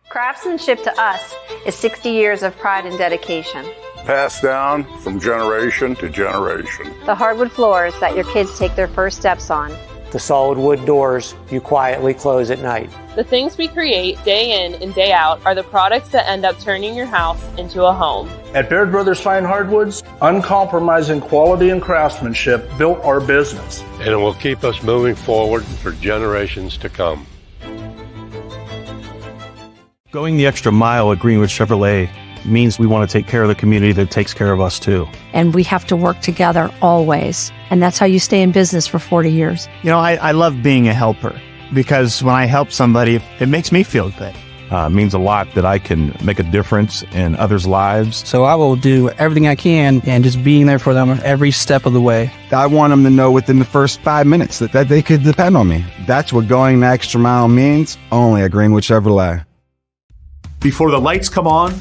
Craftsmanship to us is 60 years of pride and dedication. Passed down from generation to generation. The hardwood floors that your kids take their first steps on. The solid wood doors you quietly close at night. The things we create day in and day out are the products that end up turning your house into a home. At Baird Brothers Fine Hardwoods, uncompromising quality and craftsmanship built our business. And it will keep us moving forward for generations to come. Going the extra mile at Greenwood Chevrolet means we want to take care of the community that takes care of us too. And we have to work together always. And that's how you stay in business for 40 years. I love being a helper because when I help somebody, it makes me feel good. It means a lot that I can make a difference in others' lives. So I will do everything I can and just being there for them every step of the way. I want them to know within the first 5 minutes that they could depend on me. That's what going the extra mile means, only at Greenwood Chevrolet. Before the lights come on,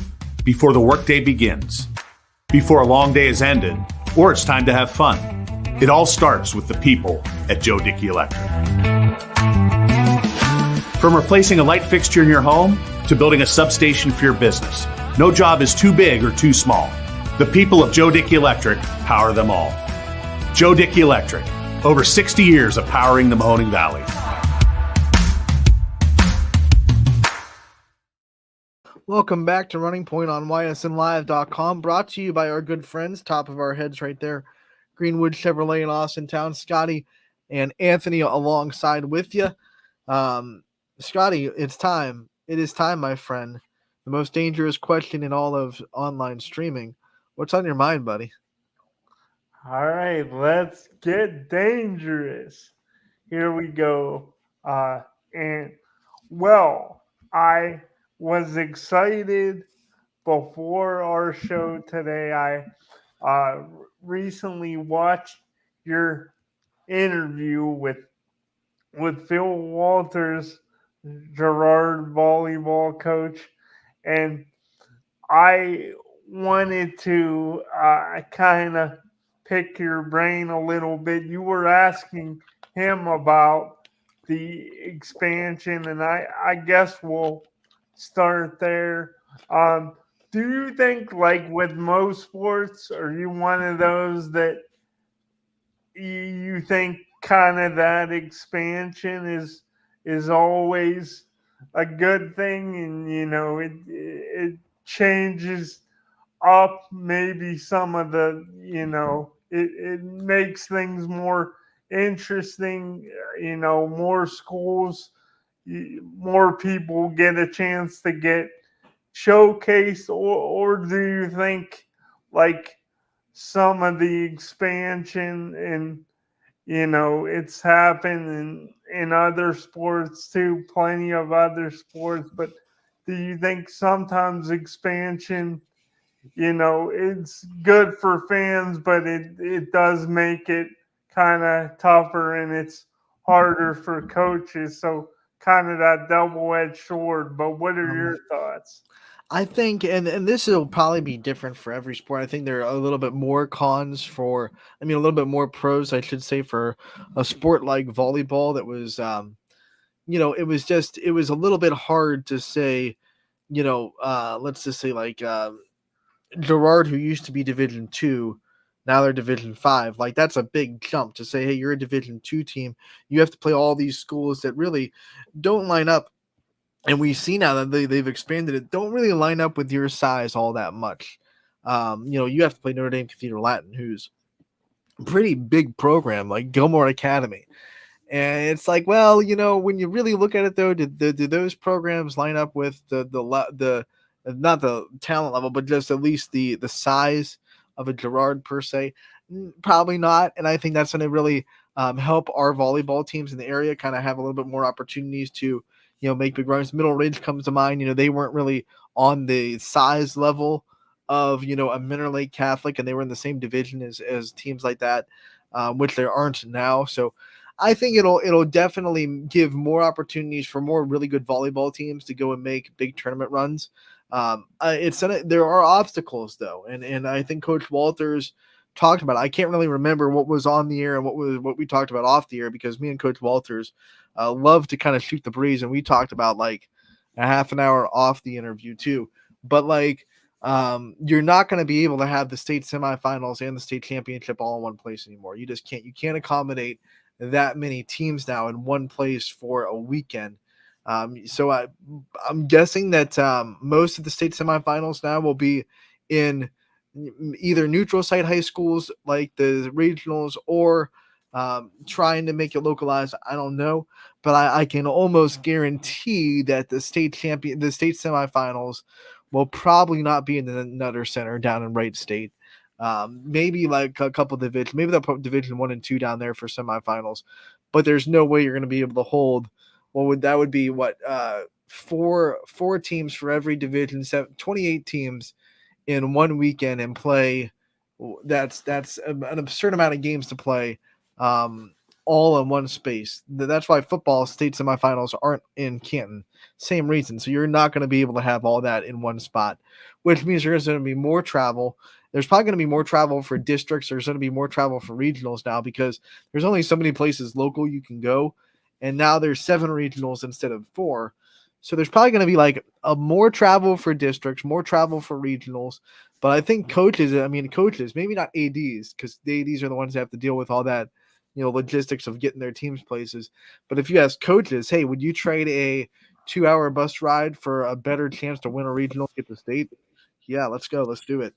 before the workday begins, before a long day is ended, or it's time to have fun. It all starts with the people at Joe Dickey Electric. From replacing a light fixture in your home to building a substation for your business, no job is too big or too small. The people of Joe Dickey Electric power them all. Joe Dickey Electric, over 60 years of powering the Mahoning Valley. Welcome back to Running Point on ysnlive.com, brought to you by our good friends, top of our heads right there, Greenwood Chevrolet in Austintown. Scotty and Anthony alongside with you. Scotty, it's time. It is time, my friend. The most dangerous question in all of online streaming. What's on your mind, buddy? All right, let's get dangerous. Here we go. I was excited before our show today. I recently watched your interview with Phil Walters Gerard volleyball coach, and I wanted to kind of pick your brain a little bit. You were asking him about the expansion, and I guess we'll start there. Do you think, like with most sports, are you one of those that you think kind of that expansion is always a good thing, and it changes up maybe some of the it makes things more interesting, more schools, more people get a chance to get showcased, or do you think like some of the expansion and it's happened in other sports too, plenty of other sports, but do you think sometimes expansion, it's good for fans, but it does make it kind of tougher and it's harder for coaches? So kind of that double-edged sword. But what are your thoughts? I think, and this will probably be different for every sport. I think there are a little bit more cons for, I mean, a little bit more pros, I should say, for a sport like volleyball that was, it was a little bit hard to say, let's just say like Gerard, who used to be Division 2, now they're Division 5. Like that's a big jump to say, hey, you're a Division 2 team. You have to play all these schools that really don't line up, and we see now that they've expanded it, don't really line up with your size all that much. You have to play Notre Dame Cathedral Latin, who's a pretty big program, like Gilmore Academy. And it's like, well, when you really look at it, though, do those programs line up with the not the talent level, but just at least the size of a Gerard per se? Probably not. And I think that's going to really help our volleyball teams in the area kind of have a little bit more opportunities to make big runs. Middle Ridge comes to mind. They weren't really on the size level of a Minor Lake Catholic, and they were in the same division as teams like that, which they aren't now. So I think it'll definitely give more opportunities for more really good volleyball teams to go and make big tournament runs. There are obstacles though, and I think Coach Walters talked about it. I can't really remember what was on the air and what we talked about off the air, because me and Coach Walters love to kind of shoot the breeze, and we talked about like a half an hour off the interview too. But like, you're not going to be able to have the state semifinals and the state championship all in one place anymore. You just can't. You can't accommodate that many teams now in one place for a weekend. So I'm guessing that most of the state semifinals now will be in either neutral site high schools like the regionals, or trying to make it localized. I don't know, but I can almost guarantee that the state semifinals will probably not be in the Nutter Center down in Wright State. Maybe like a couple divisions, maybe they'll put Division 1 and 2 down there for semifinals, but there's no way you're going to be able to hold. That would be what, four teams for every division, 28 teams in one weekend, and play. That's an absurd amount of games to play, all in one space. That's why football state semifinals aren't in Canton. Same reason. So you're not going to be able to have all that in one spot, which means there's going to be more travel. There's probably going to be more travel for districts. There's going to be more travel for regionals now, because there's only so many places local you can go. And now there's 7 regionals instead of 4. So there's probably going to be like more travel for districts, more travel for regionals. But I think coaches, maybe not ADs, because the ADs are the ones that have to deal with all that, logistics of getting their teams places. But if you ask coaches, hey, would you trade a 2-hour bus ride for a better chance to win a regional, get the state? Yeah, let's go. Let's do it.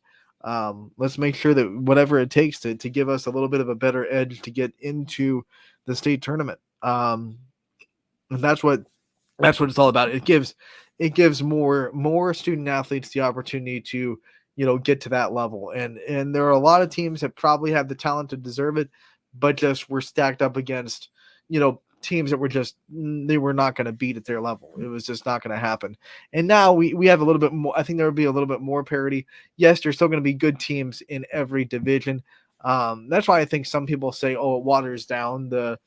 Let's make sure that whatever it takes to give us a little bit of a better edge to get into the state tournament. And that's what it's all about. It gives more student athletes the opportunity to get to that level, and there are a lot of teams that probably have the talent to deserve it, but just were stacked up against teams that they were not going to beat at their level. It was just not going to happen. And now we have a little bit more. I think there will be a little bit more parity. Yes, there's still going to be good teams in every division. That's why I think some people say, oh, it waters down the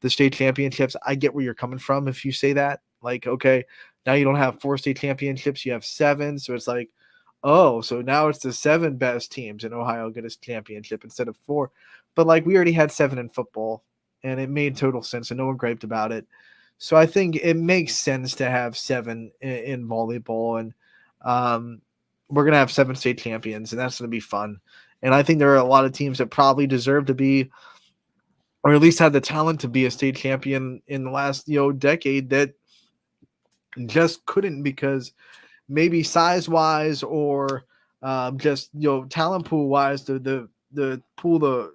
state championships. I get where you're coming from if you say that. Like, okay, now you don't have 4 state championships, you have 7. So it's like, oh, so now it's the 7 best teams in Ohio get a championship instead of 4. But like, we already had 7 in football, and it made total sense, and no one griped about it. So I think it makes sense to have 7 in volleyball, and we're gonna have 7 state champions, and that's gonna be fun. And I think there are a lot of teams that probably deserve to be, or at least had the talent to be, a state champion in the last decade that just couldn't, because maybe size wise or just talent pool wise, the pool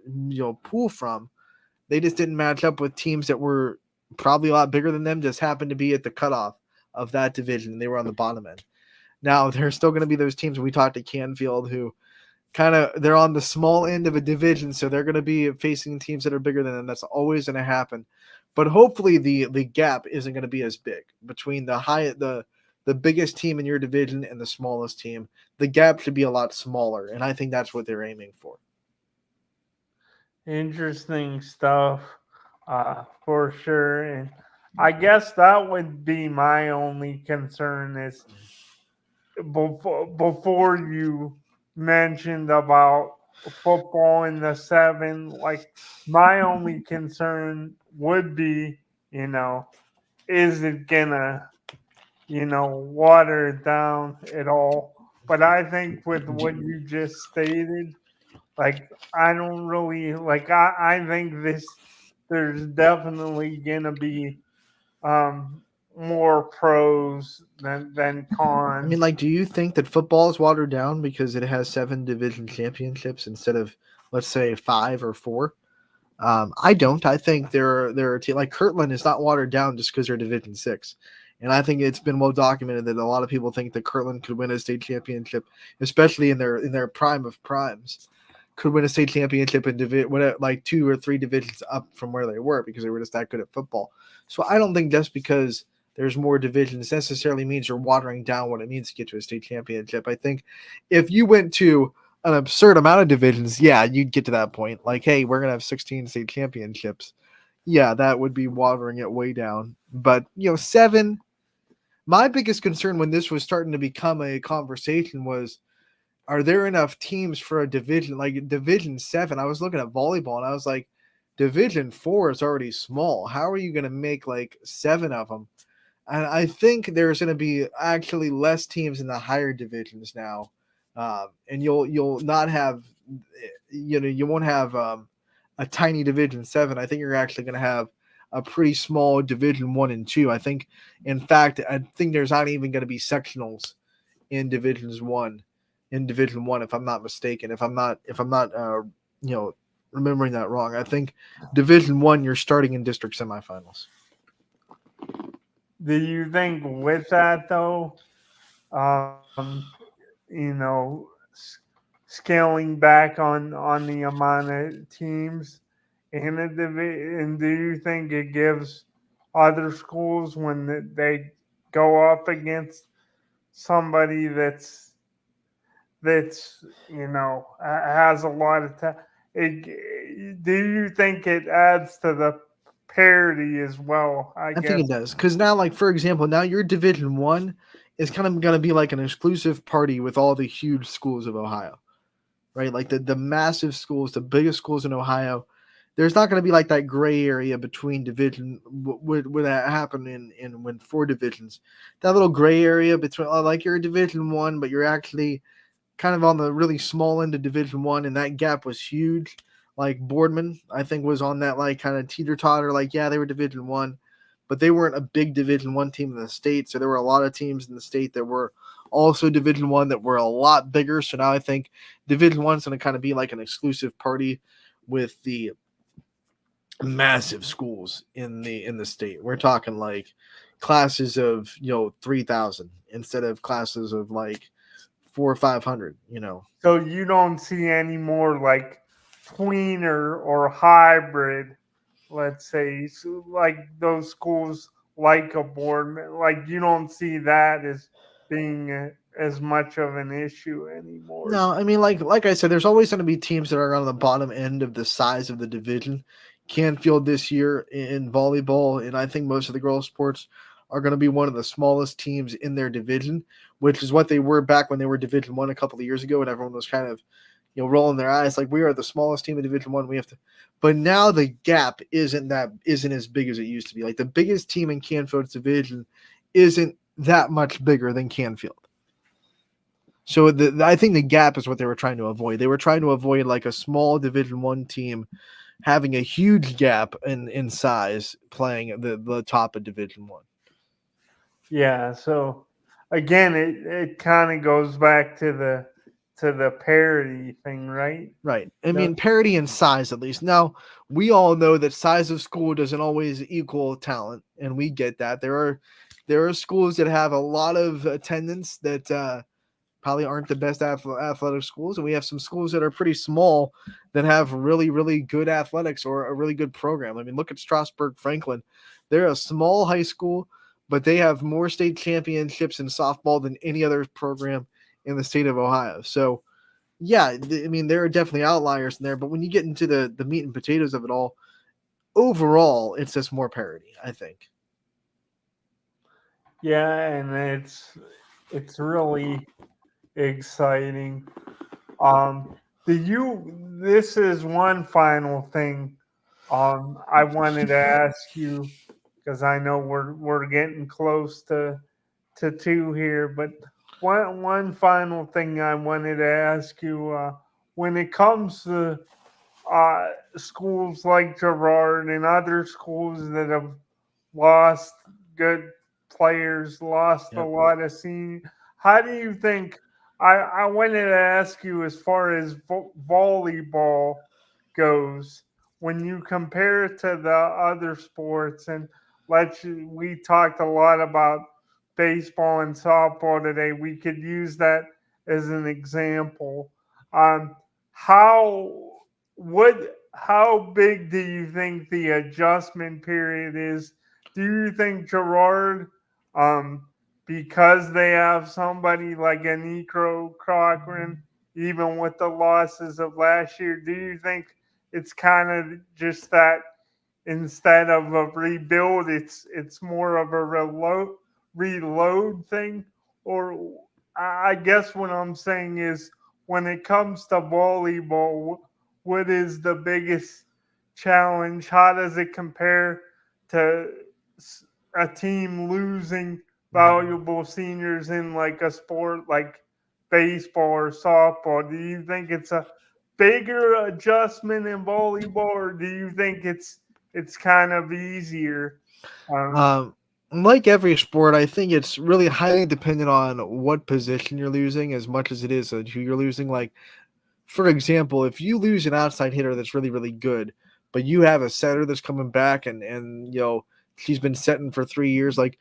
pool from, they just didn't match up with teams that were probably a lot bigger than them, just happened to be at the cutoff of that division, and they were on the bottom end. Now there's still going to be those teams. We talked to Canfield, who they're on the small end of a division, so they're going to be facing teams that are bigger than them. That's always going to happen. But hopefully the gap isn't going to be as big between the biggest team in your division and the smallest team. The gap should be a lot smaller, and I think that's what they're aiming for. Interesting stuff, for sure. And I guess that would be my only concern is before you mentioned about football in the 7, like my only concern would be, is it gonna, water it down at all? But I think with what you just stated, like I don't really like. I think there's definitely gonna be more pros than cons. I mean, like, do you think that football is watered down because it has 7 division championships instead of, let's say, 5 or 4? I don't. I think there are like Kirtland is not watered down just because they're Division 6. And I think it's been well documented that a lot of people think that Kirtland could win a state championship, especially in their prime of primes, could win a state championship in like 2 or 3 divisions up from where they were, because they were just that good at football. So I don't think just because there's more divisions necessarily means you're watering down what it means to get to a state championship. I think if you went to an absurd amount of divisions, yeah, you'd get to that point. Like, hey, we're going to have 16 state championships. Yeah, that would be watering it way down. But, 7, my biggest concern when this was starting to become a conversation was, are there enough teams for a division? Like Division 7, I was looking at volleyball and I was like, Division 4 is already small. How are you going to make like 7 of them? And I think there's going to be actually less teams in the higher divisions now, and you'll not have, you won't have a tiny Division 7. I think you're actually going to have a pretty small Division 1 and 2. I think, in fact, there's not even going to be sectionals in Division 1, if I'm not mistaken. If I'm not remembering that wrong, I think Division 1 you're starting in district semifinals. Do you think with that though, scaling back on the amount of teams in a division, do you think it gives other schools, when they go up against somebody that's has a lot of time, do you think it adds to the parity as well? I guess. think it does, because now, like, for example, now your Division 1 is kind of going to be like an exclusive party with all the huge schools of Ohio, right? Like the massive schools, the biggest schools in Ohio. There's not going to be like that gray area between division. Would that happen in when 4 divisions? That little gray area between, like, you're a Division 1, but you're actually kind of on the really small end of Division 1, and that gap was huge. Like Boardman, I think, was on that like kind of teeter-totter. Like, yeah, they were Division 1, but they weren't a big Division 1 team in the state. So there were a lot of teams in the state that were also Division 1 that were a lot bigger. So now I think Division 1 is going to kind of be like an exclusive party with the massive schools in the state. We're talking like classes of 3,000 instead of classes of like 400 or 500. So you don't see any more like tweener or hybrid, let's say, so like those schools like a Boardman, like you don't see that as being as much of an issue anymore. No, I mean, like I said, there's always going to be teams that are on the bottom end of the size of the division. Canfield this year in volleyball, and I think most of the girls' sports, are going to be one of the smallest teams in their division, which is what they were back when they were Division One a couple of years ago, and everyone was kind of, rolling their eyes like, we are the smallest team in Division One. We have to, but now the gap isn't as big as it used to be. Like the biggest team in Canfield's division isn't that much bigger than Canfield. So I think the gap is what they were trying to avoid. They were trying to avoid like a small Division One team having a huge gap in size playing the top of Division One. Yeah. So again, it kind of goes back to the parity thing, right? Right. I mean, parity in size at least. Now, we all know that size of school doesn't always equal talent, and we get that. There are schools that have a lot of attendance that probably aren't the best athletic schools, and we have some schools that are pretty small that have really, really good athletics or a really good program. I mean, look at Strasburg Franklin. They're a small high school, but they have more state championships in softball than any other program in the state of Ohio. So, yeah, I mean, there are definitely outliers in there, but when you get into the meat and potatoes of it all, overall, it's just more parity, I think. Yeah, and it's really exciting. This is one final thing I wanted to ask you, because I know we're getting close to 2 here, but one final thing I wanted to ask you, when it comes to schools like Girard and other schools that have lost good players, lost a lot of seniors. How do you think? I wanted to ask you, as far as volleyball goes, when you compare it to the other sports, and we talked a lot about baseball and softball today. We could use that as an example. How how big do you think the adjustment period is? Do you think Girard, because they have somebody like a Necro Cochran, even with the losses of last year, do you think it's kind of just that instead of a rebuild, it's more of a reload thing? Or I guess what I'm saying is, when it comes to volleyball, what is the biggest challenge? How does it compare to a team losing valuable seniors in like a sport like baseball or softball? Do you think it's a bigger adjustment in volleyball, or do you think it's kind of easier? Like every sport, I think it's really highly dependent on what position you're losing as much as it is who you're losing. Like, for example, if you lose an outside hitter that's really, really good, but you have a setter that's coming back and she's been setting for 3 years, like,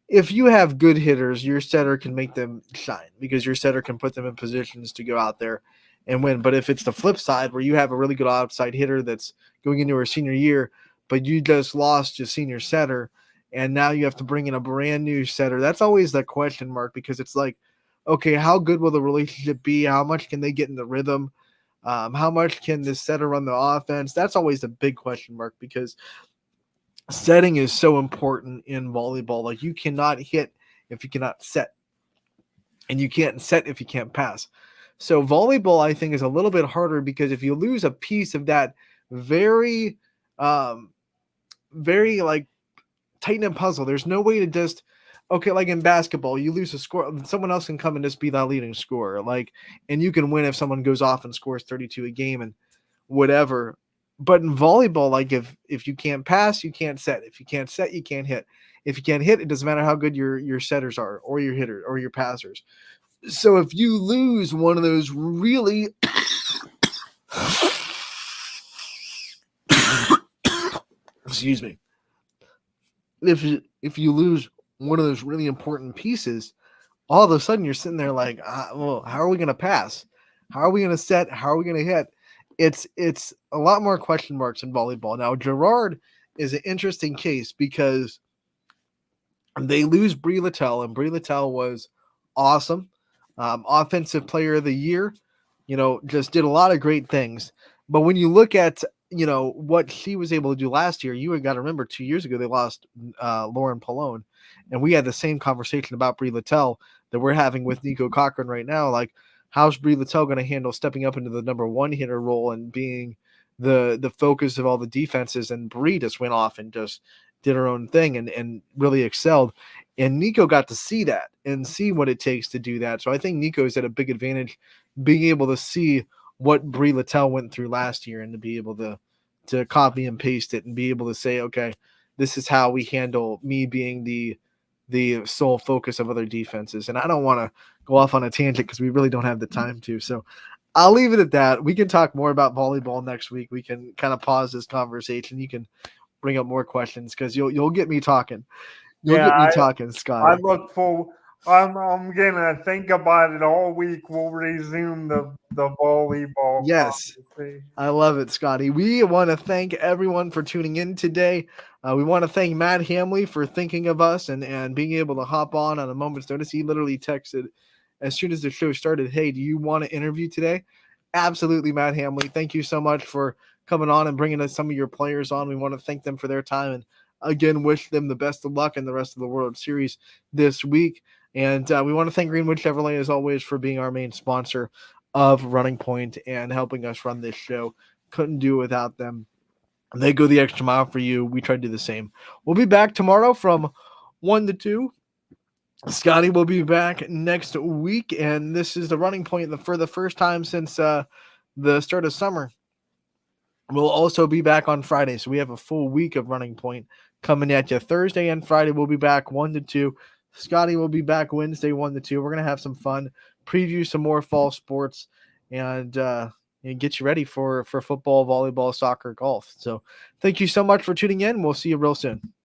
if you have good hitters, your setter can make them shine because your setter can put them in positions to go out there and win. But if it's the flip side where you have a really good outside hitter that's going into her senior year, but you just lost your senior setter, and now you have to bring in a brand new setter, that's always the question mark, because it's like, okay, how good will the relationship be? How much can they get in the rhythm? How much can this setter run the offense? That's always the big question mark, because setting is so important in volleyball. Like, you cannot hit if you cannot set, and you can't set if you can't pass. So volleyball, I think, is a little bit harder, because if you lose a piece of that very very like tight-knit puzzle, there's no way to just, okay, like in basketball, you lose a score, someone else can come and just be that leading scorer, like, and you can win if someone goes off and scores 32 a game and whatever. But in volleyball, like, if you can't pass, you can't set. If you can't set, you can't hit. If you can't hit, it doesn't matter how good your setters are, or your hitter, or your passers. So if you lose one of those really excuse me, if you lose one of those really important pieces, all of a sudden you're sitting there like, well, how are we going to pass? How are we going to set? How are we going to hit? It's a lot more question marks in volleyball. Now, Girard is an interesting case because they lose Brie Littell, and Brie Littell was awesome. Offensive player of the year, just did a lot of great things. But when you look at what she was able to do last year. You got to remember 2 years ago they lost Lauren Pallone, and we had the same conversation about Brie Littell that we're having with Nico Cochran right now. Like, how's Brie Littell going to handle stepping up into the number one hitter role and being the focus of all the defenses? And Brie just went off and just did her own thing and really excelled. And Nico got to see that and see what it takes to do that. So I think Nico's at a big advantage being able to see what Brie Littell went through last year and to be able to copy and paste it and be able to say, okay, this is how we handle me being the sole focus of other defenses. And I don't want to go off on a tangent because we really don't have the time to. So I'll leave it at that. We can talk more about volleyball next week. We can kind of pause this conversation. You can bring up more questions because you'll get me talking. You'll get me talking, Scott. I look forward. I'm gonna think about it all week. We'll resume the volleyball. Yes, I love it, Scotty. We want to thank everyone for tuning in today. We want to thank Matt Hamley for thinking of us and being able to hop on a moment's notice. He literally texted as soon as the show started, "Hey, do you want to interview today?" Absolutely, Matt Hamley. Thank you so much for coming on and bringing us some of your players on. We want to thank them for their time and again wish them the best of luck in the rest of the World Series this week. And we want to thank Greenwood Chevrolet, as always, for being our main sponsor of Running Point and helping us run this show. Couldn't do it without them. They go the extra mile for you. We try to do the same. We'll be back tomorrow from 1 to 2. Scotty will be back next week, and this is the Running Point for the first time since the start of summer. We'll also be back on Friday, so we have a full week of Running Point coming at you. Thursday and Friday, we'll be back 1 to 2. Scotty will be back Wednesday 1 to 2. We're going to have some fun, preview some more fall sports, and get you ready for football, volleyball, soccer, golf. So thank you so much for tuning in. We'll see you real soon.